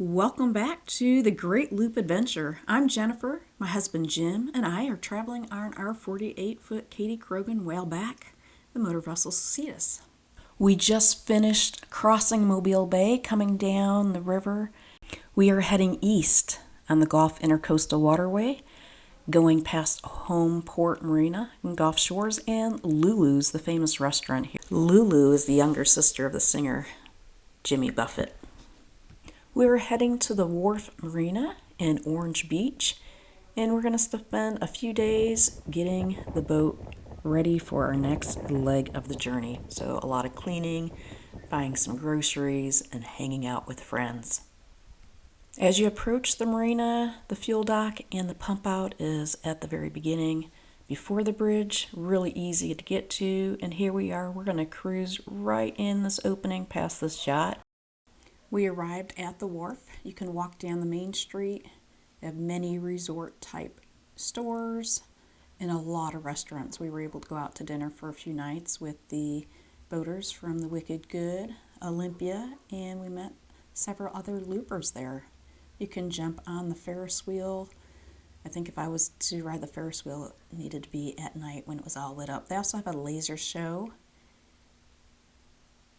Welcome back to the Great Loop Adventure. I'm Jennifer. My husband Jim and I are traveling on our 48-foot Katie Krogan whaleback, the motor vessel Cetus. We just finished crossing Mobile Bay, coming down the river. We are heading east on the Gulf Intracoastal Waterway, going past Homeport Marina and Gulf Shores, and Lulu's, the famous restaurant here. Lulu is the younger sister of the singer Jimmy Buffett. We're heading to the Wharf Marina in Orange Beach, and we're going to spend a few days getting the boat ready for our next leg of the journey. So a lot of cleaning, buying some groceries, and hanging out with friends. As you approach the marina, the fuel dock and the pump out is at the very beginning, before the bridge, really easy to get to. And here we are, we're going to cruise right in this opening past this yacht. We arrived at the wharf. You can walk down the main street. They have many resort type stores and a lot of restaurants. We were able to go out to dinner for a few nights with the boaters from the Wicked Good, Olympia, and we met several other loopers there. You can jump on the Ferris wheel. I think if I was to ride the Ferris wheel, it needed to be at night when it was all lit up. They also have a laser show,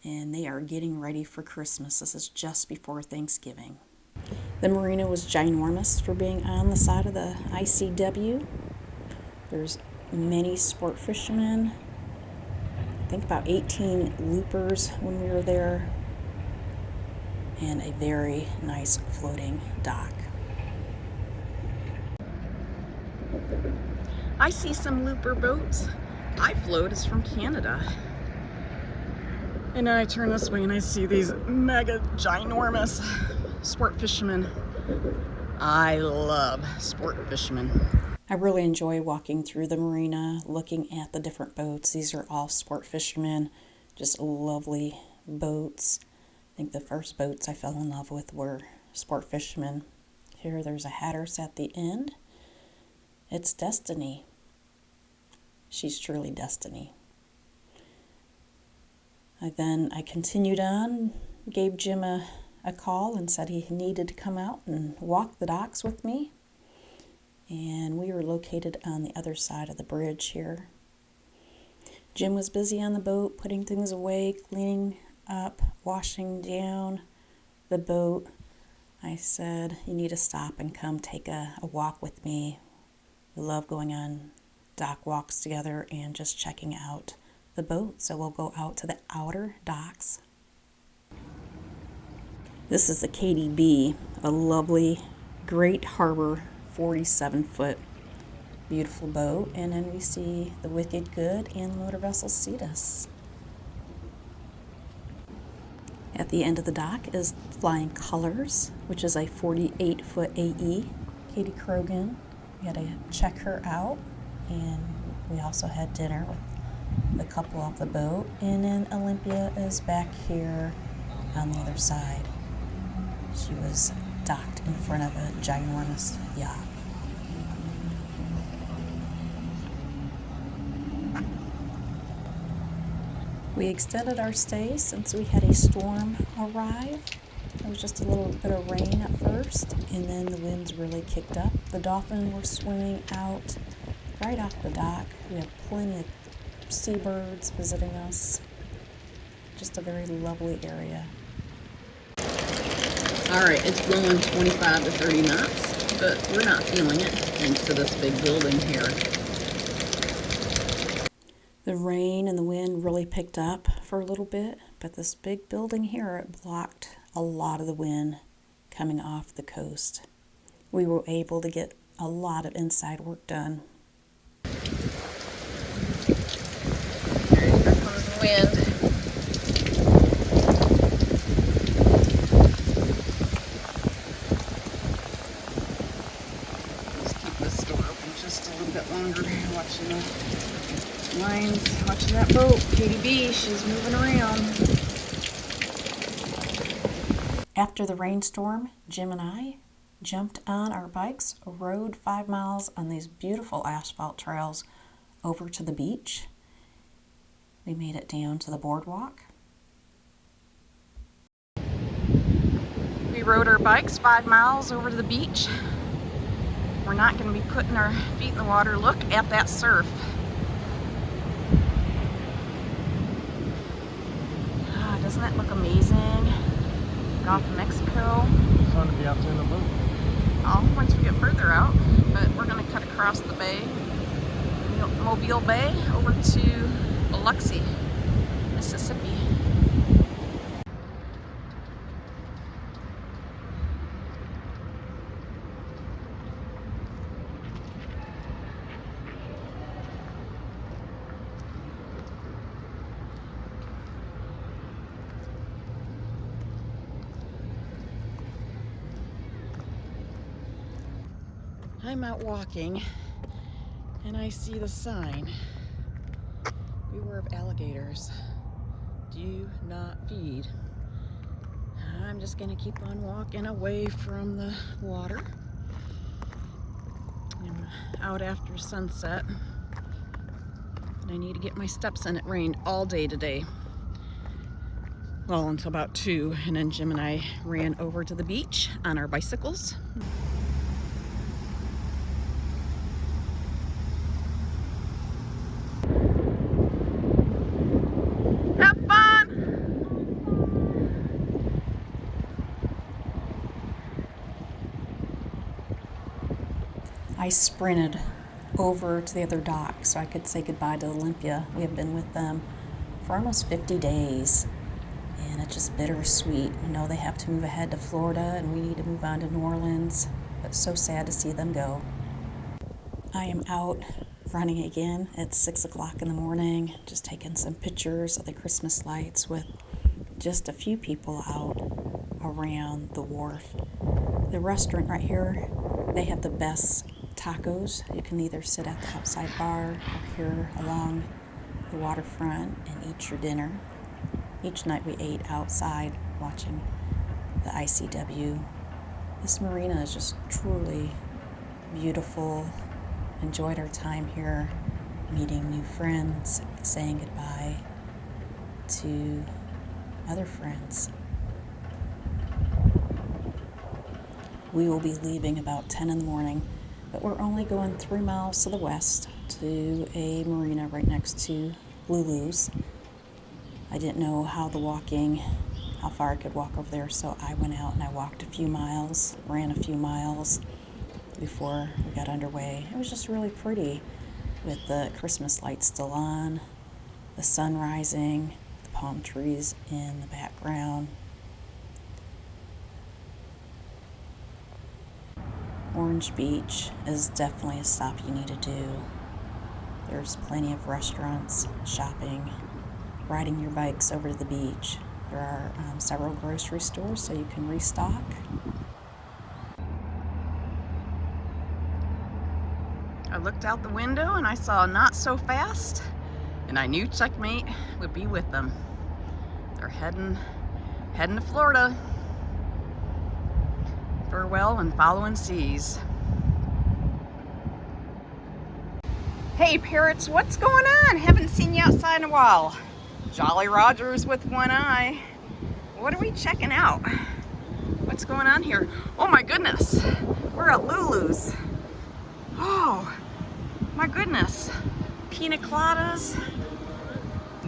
and they are getting ready for Christmas. This is just before Thanksgiving. The marina was ginormous for being on the side of the ICW. There's many sport fishermen. I think about 18 loopers when we were there, and a very nice floating dock. I see some looper boats. I float is from Canada. And then I turn this way and I see these mega ginormous sport fishermen. I love sport fishermen. I really enjoy walking through the marina, looking at the different boats. These are all sport fishermen, just lovely boats. I think the first boats I fell in love with were sport fishermen. Here there's a Hatteras at the end. It's Destiny. She's truly Destiny. I continued on, gave Jim a call and said he needed to come out and walk the docks with me. And we were located on the other side of the bridge here. Jim was busy on the boat, putting things away, cleaning up, washing down the boat. I said, you need to stop and come take a walk with me. We love going on dock walks together and just checking out the boat. So we'll go out to the outer docks. This is the Katie B, a lovely, great harbor, 47-foot, beautiful boat. And then we see the Wicked Good and the motor vessel Cetus. At the end of the dock is Flying Colors, which is a 48-foot AE, Katie Krogan. We had to check her out, and we also had dinner with the couple off the boat. And then Olympia is back here on the other side. She was docked in front of a ginormous yacht. We extended our stay since we had a storm arrive. There was just a little bit of rain at first, and then the winds really kicked up. The dolphins were swimming out right off the dock. We had plenty of seabirds visiting us. Just a very lovely area. All right, it's blowing 25 to 30 knots, but we're not feeling it thanks to this big building here. The rain and the wind really picked up for a little bit, but this big building here, it blocked a lot of the wind coming off the coast. We were able to get a lot of inside work done. Here comes the wind. Longer watching the lines, watching that boat. Katie B, she's moving around. After the rainstorm, Jim and I jumped on our bikes, rode 5 miles on these beautiful asphalt trails over to the beach. We made it down to the boardwalk. rode our bikes 5 miles over to the beach. We're not going to be putting our feet in the water. Look at that surf. Doesn't that look amazing? Gulf of Mexico. It's fun to be out there in the boat. Oh, once we get further out, but we're going to cut across the bay, Mobile Bay, over to Biloxi, Mississippi. I'm out walking and I see the sign, beware of alligators, do not feed. I'm just gonna keep on walking away from the water. I'm out after sunset and I need to get my steps in. It rained all day today. Well, until about 2, and then Jim and I ran over to the beach on our bicycles. I sprinted over to the other dock so I could say goodbye to Olympia. We have been with them for almost 50 days, and it's just bittersweet. You know, they have to move ahead to Florida, and we need to move on to New Orleans, but so sad to see them go. I am out running again at 6 o'clock in the morning, just taking some pictures of the Christmas lights with just a few people out around the wharf. The restaurant right here, they have the best tacos. You can either sit at the outside bar or here along the waterfront and eat your dinner. Each night we ate outside watching the ICW. This marina is just truly beautiful. Enjoyed our time here, meeting new friends, saying goodbye to other friends. We will be leaving about 10 in the morning, but we're only going 3 miles to the west to a marina right next to Lulu's. I didn't know how far I could walk over there, so I went out and I walked a few miles, ran a few miles before we got underway. It was just really pretty with the Christmas lights still on, the sun rising, the palm trees in the background. Orange Beach is definitely a stop you need to do. There's plenty of restaurants, shopping, riding your bikes over to the beach. There are several grocery stores so you can restock. I looked out the window and I saw Not So Fast, and I knew Checkmate would be with them. They're heading to Florida. Farewell and following seas. Hey parrots, what's going on? Haven't seen you outside in a while. Jolly Roger's with one eye. What are we checking out? What's going on here? Oh my goodness, we're at Lulu's. Oh my goodness. Pina coladas,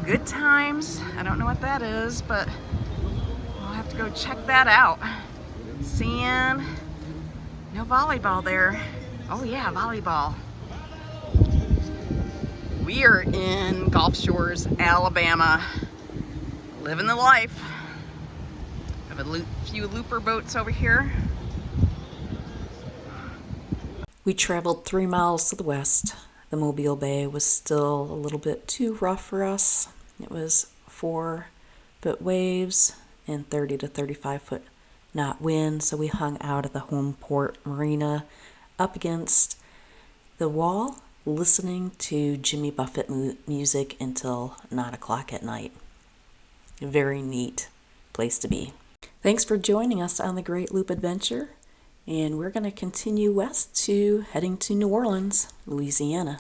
good times. I don't know what that is, but we'll have to go check that out. Seeing no volleyball there. Oh yeah, volleyball. We are in Gulf Shores, Alabama, living the life. Have a few looper boats over here. We traveled 3 miles to the west. The Mobile Bay was still a little bit too rough for us. It was 4-foot waves and 30 to 35-foot knot wind, so we hung out at the Homeport Marina up against the wall, listening to Jimmy Buffett music until 9 o'clock at night. A very neat place to be. Thanks for joining us on the Great Loop Adventure, and we're going to continue west to heading to New Orleans, Louisiana.